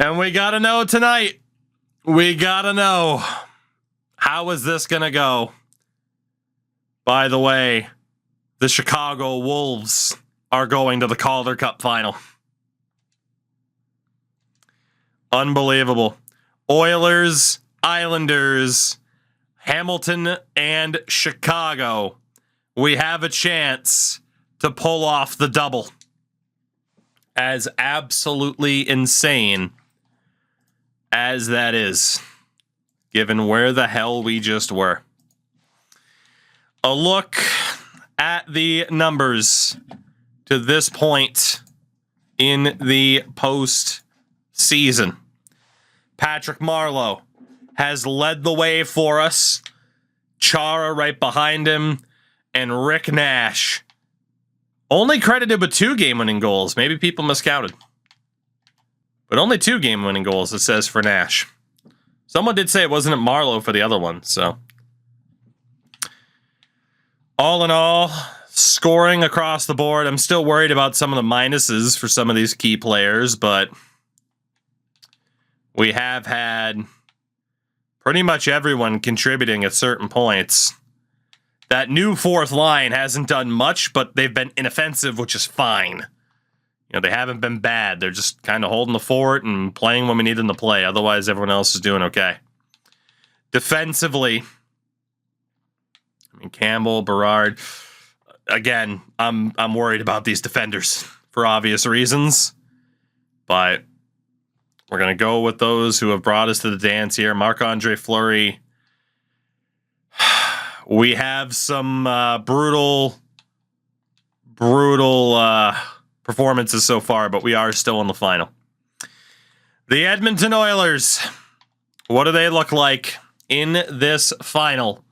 And we got to know tonight. We got to know. How is this going to go? By the way, the Chicago Wolves are going to the Calder Cup final. Unbelievable. Oilers, Islanders, Hamilton, and Chicago. We have a chance to pull off the double. As absolutely insane as that is, given where the hell we just were. A look at the numbers to this point in the postseason. Patrick Marleau has led the way for us. Chara right behind him. And Rick Nash only credited with 2 game-winning goals. Maybe people miscounted. But only 2 game-winning goals, it says, for Nash. Someone did say it wasn't Marleau for the other one, so. All in all, scoring across the board. I'm still worried about some of the minuses for some of these key players, but we have had pretty much everyone contributing at certain points. That new fourth line hasn't done much, but they've been inoffensive, which is fine. You know, they haven't been bad. They're just kind of holding the fort and playing when we need them to play. Otherwise, everyone else is doing okay. Defensively, I mean, Campbell, Berard. Again, I'm worried about these defenders for obvious reasons. But we're going to go with those who have brought us to the dance here. Marc-Andre Fleury. We have some brutal performances so far, but we are still in the final. The Edmonton Oilers. What do they look like in this final?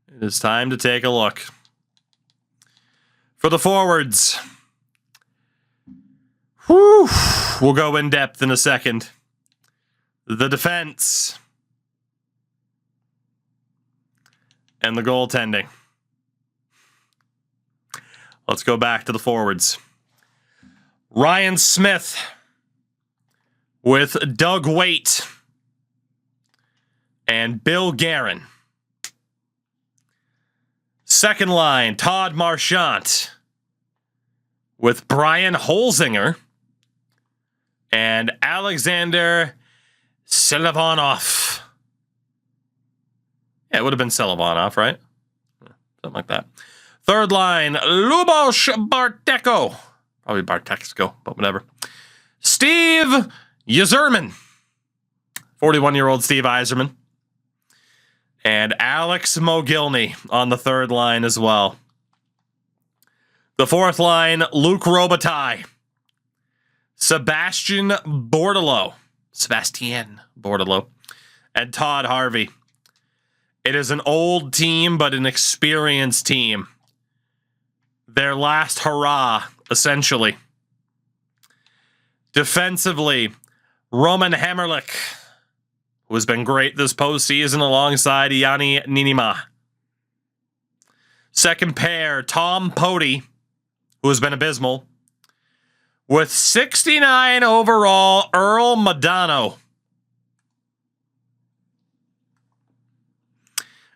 It is time to take a look. For the forwards. We'll go in depth in a second. The defense. And the goaltending. Let's go back to the forwards. Ryan Smith with Doug Weight and Bill Guerin. Second line, Todd Marchant with Brian Holzinger and Alexander Selivanov. Yeah, it would have been Selivanov, right? Something like that. Third line, Lubos Barteko. Probably Bartexko, but whatever. Steve Yzerman. 41-year-old Steve Yzerman. And Alex Mogilny on the third line as well. The fourth line, Luc Robitaille. Sebastien Bordeleau. And Todd Harvey. It is an old team, but an experienced team. Their last hurrah, essentially. Defensively, Roman Hamrlik, who has been great this postseason alongside Yanni Niinimaa. Second pair, Tom Poti, who has been abysmal. With 69 overall, Earl Modano.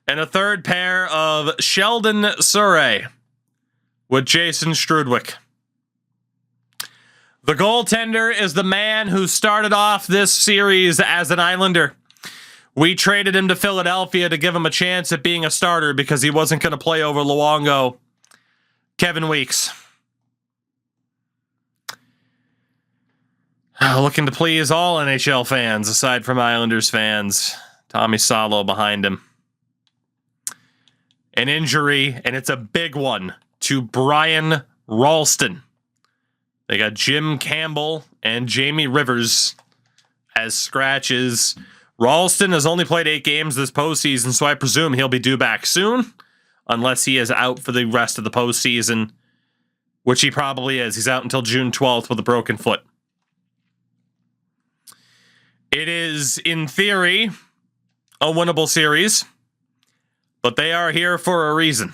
And a third pair of Sheldon Surrey with Jason Strudwick. The goaltender is the man who started off this series as an Islander. We traded him to Philadelphia to give him a chance at being a starter because he wasn't going to play over Luongo. Kevin Weeks. Looking to please all NHL fans aside from Islanders fans. Tommy Salo behind him. An injury, and it's a big one, to Brian Ralston. They got Jim Campbell and Jamie Rivers as scratches. Ralston has only played 8 games this postseason, so I presume he'll be due back soon, unless he is out for the rest of the postseason, which he probably is. He's out until June 12th with a broken foot. It is, in theory, a winnable series. But they are here for a reason. In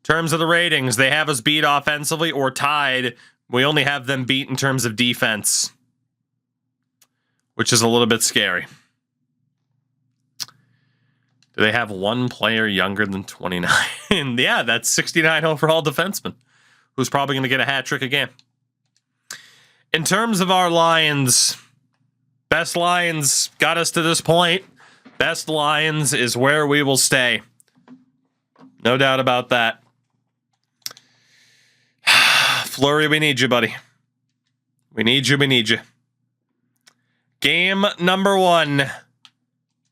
terms of the ratings, they have us beat offensively or tied We only have them beat in terms of defense, which is a little bit scary. Do they have one player younger than 29? Yeah, that's 69 overall defenseman, who's probably going to get a hat trick again. In terms of our Lions, best Lions got us to this point. Best Lions is where we will stay. No doubt about that. Fleury, we need you, buddy. We need you, we need you. Game number 1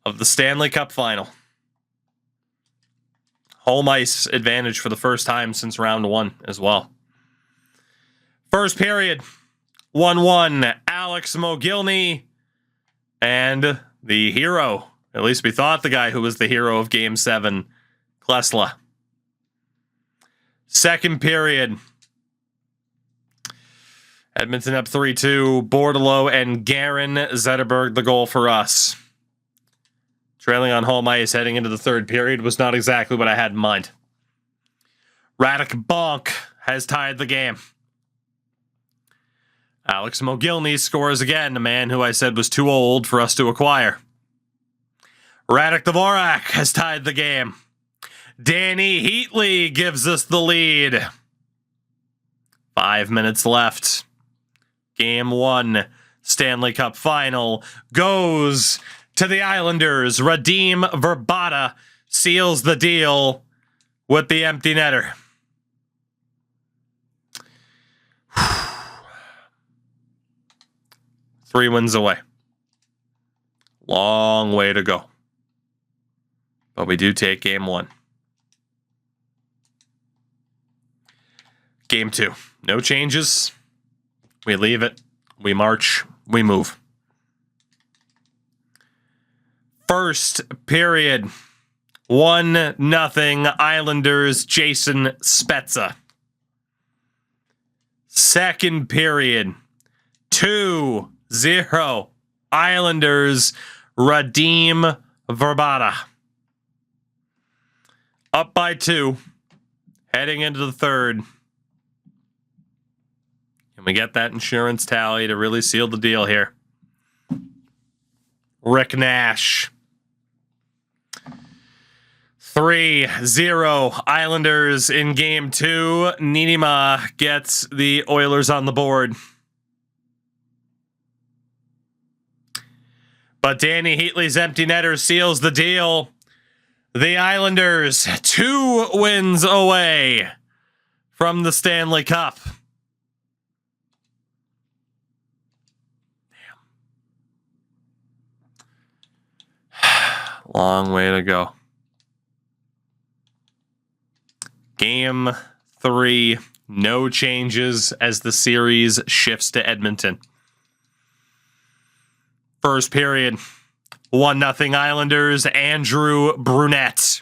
of the Stanley Cup Final. Home ice advantage for the first time since round 1 as well. First period, 1-1. Alex Mogilny and the hero, at least we thought the guy who was the hero of Game 7, Klesla. Second period, Edmonton up 3-2. Bordelot and Guerin Zetterberg the goal for us. Trailing on home ice heading into the third period was not exactly what I had in mind. Radek Bonk has tied the game. Alex Mogilny scores again, the man who I said was too old for us to acquire. Radek Dvorak has tied the game. Danny Heatley gives us the lead. 5 minutes left. Game 1, Stanley Cup Final, goes to the Islanders. Radim Verbata seals the deal with the empty netter. 3 wins away. Long way to go. But we do take game 1. Game 2. No changes. We leave it. We march. We move. First period. 1-0 Islanders. Jason Spezza. Second period. 2-0 Islanders. Radim Verbata. Up by 2. Heading into the third. Can we get that insurance tally to really seal the deal here? Rick Nash. 3-0 Islanders in game 2. Niinimaa gets the Oilers on the board. But Danny Heatley's empty netter seals the deal. The Islanders 2 wins away from the Stanley Cup. Damn. Long way to go. Game 3, no changes as the series shifts to Edmonton. First period, 1-0 Islanders. Andrew Brunette.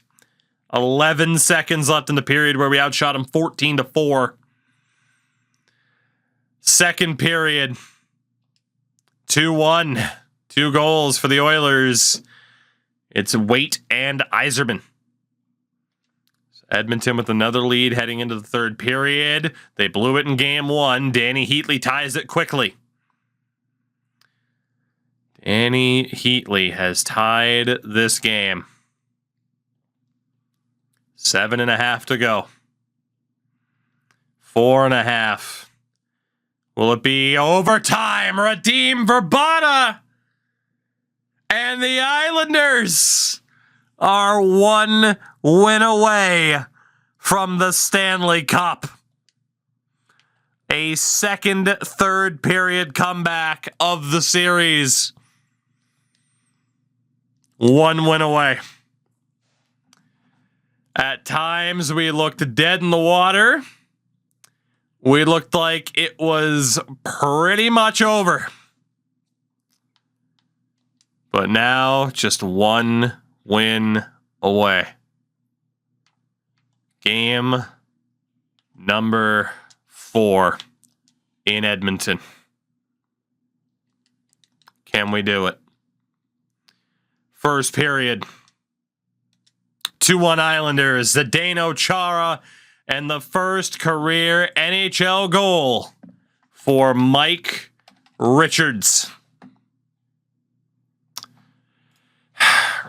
11 seconds left in the period where we outshot him 14-4. Second period, 2-1. 2 goals for the Oilers. It's Waite and Yzerman. Edmonton with another lead heading into the third period. They blew it in game 1. Danny Heatley ties it quickly. Danny Heatley has tied this game. 7.5 to go. 4.5. Will it be overtime? Radim Verbata and the Islanders are 1 win away from the Stanley Cup. A second, third period comeback of the series. 1 win away. At times, we looked dead in the water. We looked like it was pretty much over. But now, just 1 win away. Game number 4 in Edmonton. Can we do it? First period. 2-1 Islanders. Zdeno Chara and the first career NHL goal for Mike Richards.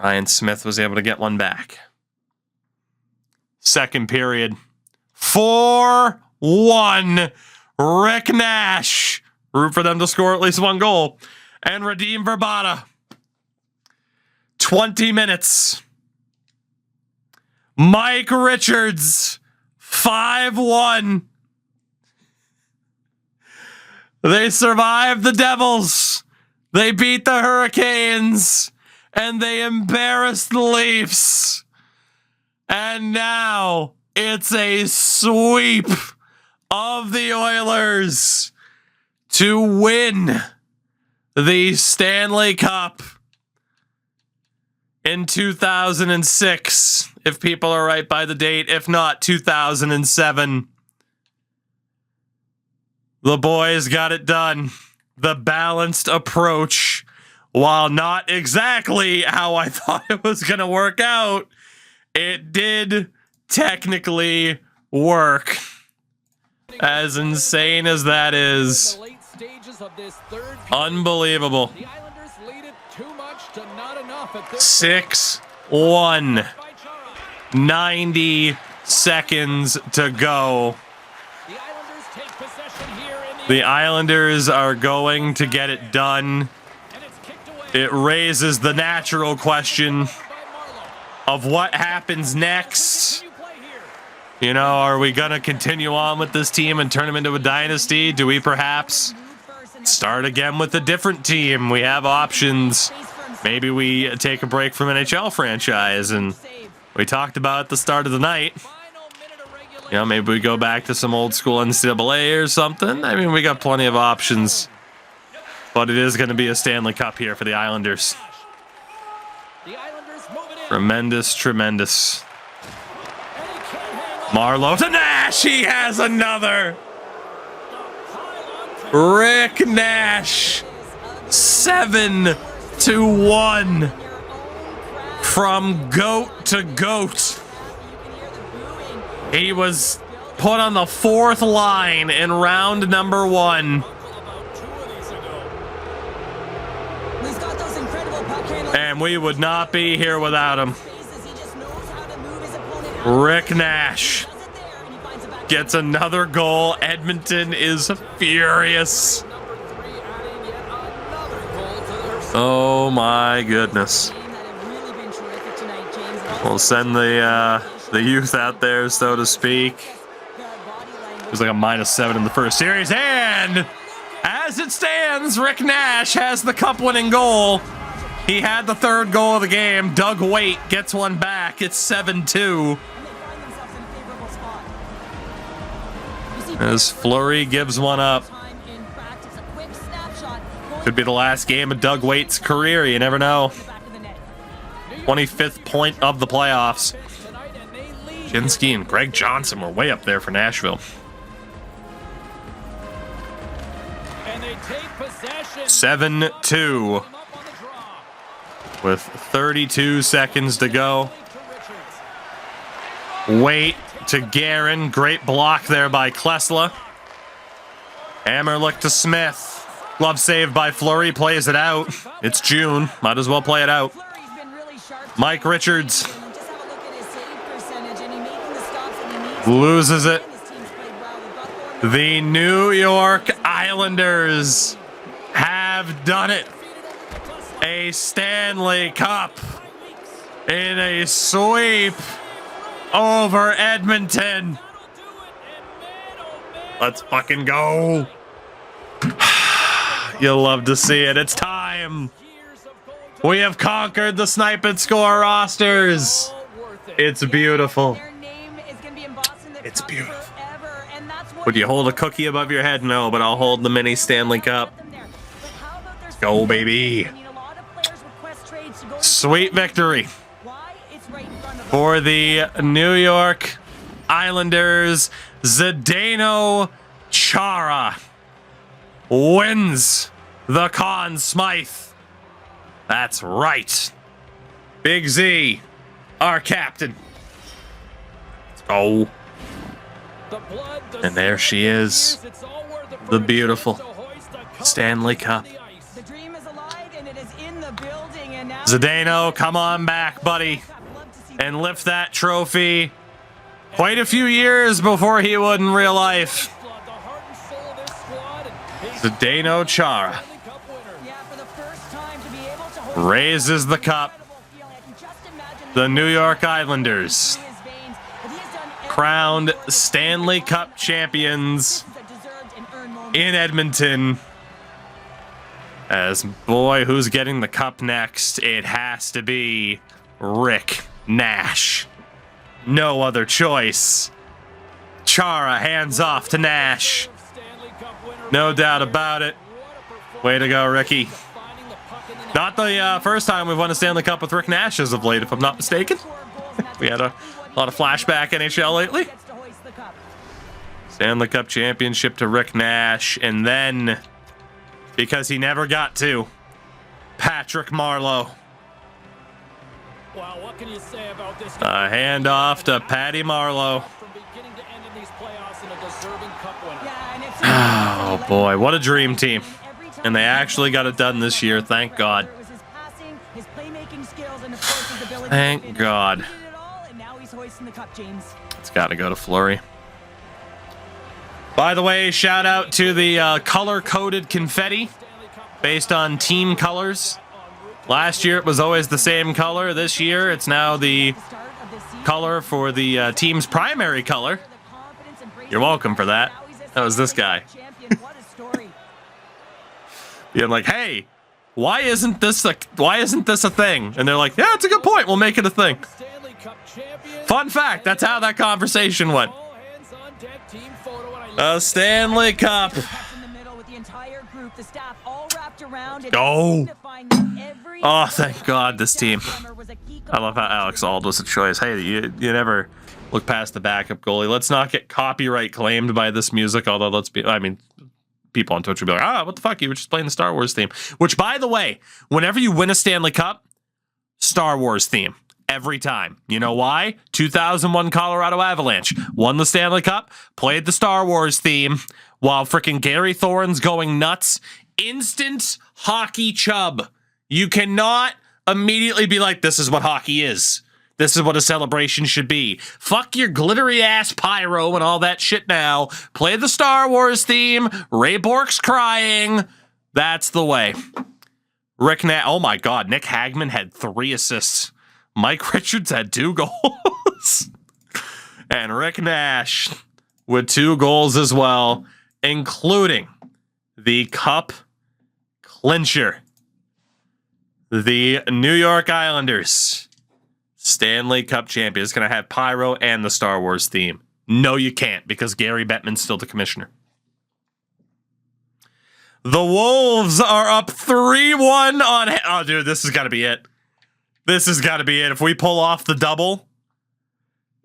Ryan Smith was able to get one back. Second period. 4-1. Rick Nash. Root for them to score at least one goal. And Radim Verbata. 20 minutes. Mike Richards. 5-1. They survived the Devils. They beat the Hurricanes. And they embarrassed the Leafs. And now it's a sweep of the Oilers to win the Stanley Cup in 2006. If people are right by the date, if not 2007. The boys got it done. The balanced approach, while not exactly how I thought it was going to work out, it did technically work. As insane as that is. Unbelievable. 6-1. 90 seconds to go. The Islanders are going to get it done. It raises the natural question of what happens next. You know, are we going to continue on with this team and turn them into a dynasty? Do we perhaps start again with a different team? We have options. Maybe we take a break from NHL franchise, and we talked about at the start of the night. You know, maybe we go back to some old school NCAA or something. I mean, we got plenty of options. But it is going to be a Stanley Cup here for the Islanders. Tremendous, tremendous. Marleau to Nash. He has another. Rick Nash. 7-1. From goat to goat. He was put on the fourth line in round number 1. And we would not be here without him. Rick Nash gets another goal. Edmonton is furious. Oh my goodness. We'll send the youth out there, so to speak. It was like a -7 in the first series. And as it stands, Rick Nash has the cup-winning goal. He had the third goal of the game. Doug Waite gets one back. It's 7-2. As Fleury gives one up. Could be the last game of Doug Waite's career. You never know. 25th point of the playoffs. Kinski and Greg Johnson were way up there for Nashville. 7-2. With 32 seconds to go. Waite to Guerin. Great block there by Klesla. Hammerlick to Smith. Glove saved by Fleury. Plays it out. It's June. Might as well play it out. Mike Richards. Loses it. The New York Islanders have done it. A Stanley Cup in a sweep over Edmonton. Let's fucking go. You'll love to see it. It's time. We have conquered the Snipe and Score rosters. It's beautiful. It's beautiful. Would you hold a cookie above your head? No, but I'll hold the mini Stanley Cup. Let's go, baby. Sweet victory for the New York Islanders. Zdeno Chara wins the Conn Smythe. That's right. Big Z, our captain. Let's go. And there she is. the beautiful Stanley Cup. Zdeno, come on back, buddy, and lift that trophy. Quite a few years before he would in real life. Zdeno Chara raises the cup. The New York Islanders, crowned Stanley Cup champions in Edmonton. As, boy, who's getting the cup next? It has to be Rick Nash. No other choice. Chara hands off to Nash. No doubt about it. Way to go, Ricky. Not the first time we've won a Stanley Cup with Rick Nash as of late, if I'm not mistaken. We had a lot of flashback NHL lately. Stanley Cup championship to Rick Nash, and then, because he never got to, Patrick Marleau. Wow, what can you say about this? A handoff to Patty Marleau. Oh boy, what a dream team. And they actually got it done this year, thank God. Thank God. It's got to go to Fleury. By the way, shout out to the color-coded confetti based on team colors. Last year it was always the same color. This year it's now the color for the team's primary color. You're welcome for that. That was this guy. Being like, hey, why isn't this a thing? And they're like, yeah, it's a good point. We'll make it a thing. Fun fact, that's how that conversation went. A Stanley Cup. Oh. Oh, thank God, this team. I love how Alex Auld was a choice. Hey, you never look past the backup goalie. Let's not get copyright claimed by this music, although people on Twitch would be like, what the fuck? You were just playing the Star Wars theme. Which, by the way, whenever you win a Stanley Cup, Star Wars theme. Every time. You know why? 2001 Colorado Avalanche won the Stanley Cup, played the Star Wars theme, while freaking Gary Thorne's going nuts. Instant hockey chub. You cannot immediately be like, this is what hockey is. This is what a celebration should be. Fuck your glittery ass pyro and all that shit now. Play the Star Wars theme. Ray Bork's crying. That's the way. Oh my God. Nick Hagman had 3 assists. Mike Richards had 2 goals. And Rick Nash with 2 goals as well, including the cup clincher. The New York Islanders, Stanley Cup champions, going to have pyro and the Star Wars theme. No, you can't, because Gary Bettman's still the commissioner. The Wolves are up 3-1 on... Oh, dude, this has got to be it. This has got to be it. If we pull off the double,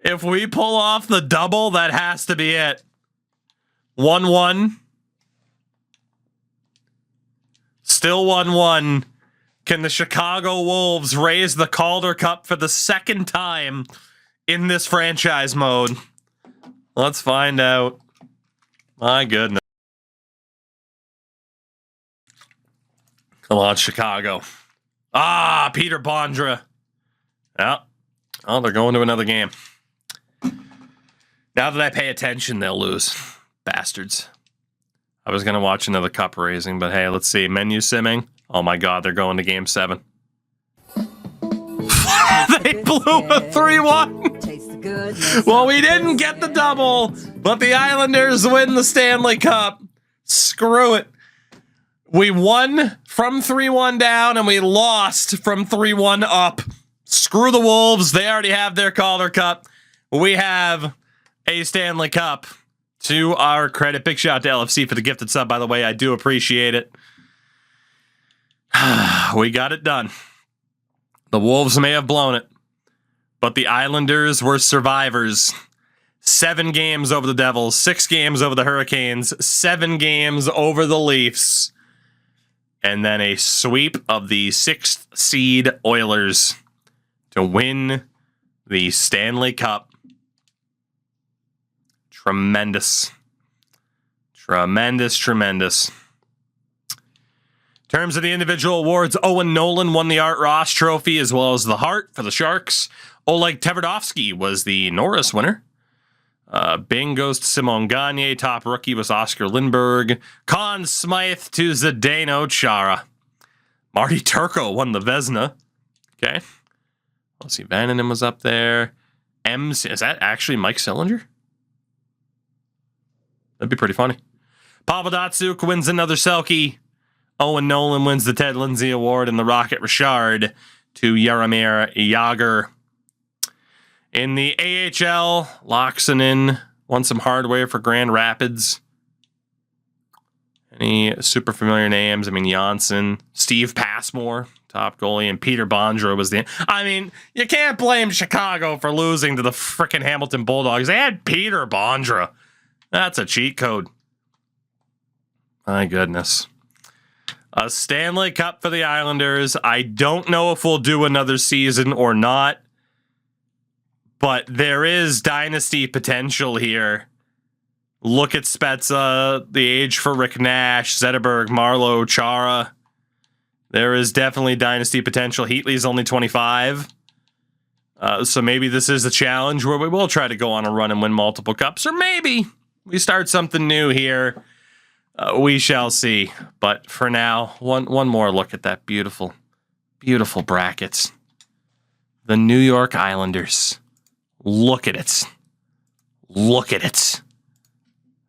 that has to be it. 1-1. Still 1-1. Can the Chicago Wolves raise the Calder Cup for the 2nd time in this franchise mode? Let's find out. My goodness. Come on, Chicago. Peter Bondra. Yeah. Oh, they're going to another game. Now that I pay attention, they'll lose. Bastards. I was going to watch another cup raising, but hey, let's see. Menu simming. Oh my God, they're going to game 7. They blew a 3-1. Well, we didn't get the double, but the Islanders win the Stanley Cup. Screw it. We won from 3-1 down, and we lost from 3-1 up. Screw the Wolves. They already have their Calder Cup. We have a Stanley Cup. To our credit. Big shout out to LFC for the gifted sub, by the way. I do appreciate it. We got it done. The Wolves may have blown it, but the Islanders were survivors. 7 games over the Devils, 6 games over the Hurricanes, 7 games over the Leafs, and then a sweep of the 6th seed Oilers to win the Stanley Cup. Tremendous Tremendous, tremendous. In terms of the individual awards, Owen Nolan won the Art Ross Trophy as well as the Hart for the Sharks. Oleg Tverdovsky was the Norris winner. Bing goes to Simon Gagne. Top rookie was Oscar Lindberg. Conn Smythe to Zdeno Chara. Marty Turco won the Vezina. Okay. Let's see. Vananen was up there. Is that actually Mike Sillinger? That'd be pretty funny. Pavel Datsyuk wins another Selke. Owen Nolan wins the Ted Lindsay Award and the Rocket Richard to Jaromir Jagr. In the AHL, Laaksonen won some hardware for Grand Rapids. Any super familiar names? I mean, Janssen, Steve Passmore, top goalie, and Peter Bondra was the... I mean, you can't blame Chicago for losing to the frickin' Hamilton Bulldogs. They had Peter Bondra. That's a cheat code. My goodness. A Stanley Cup for the Islanders. I don't know if we'll do another season or not, but there is dynasty potential here. Look at Spezza, the age for Rick Nash, Zetterberg, Marlowe, Chara. There is definitely dynasty potential. Heatley's only 25. So maybe this is a challenge where we will try to go on a run and win multiple cups, or maybe we start something new here. We shall see. But for now, one more look at that beautiful, beautiful brackets. The New York Islanders. Look at it. Look at it.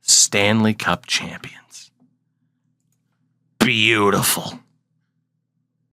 Stanley Cup champions. Beautiful.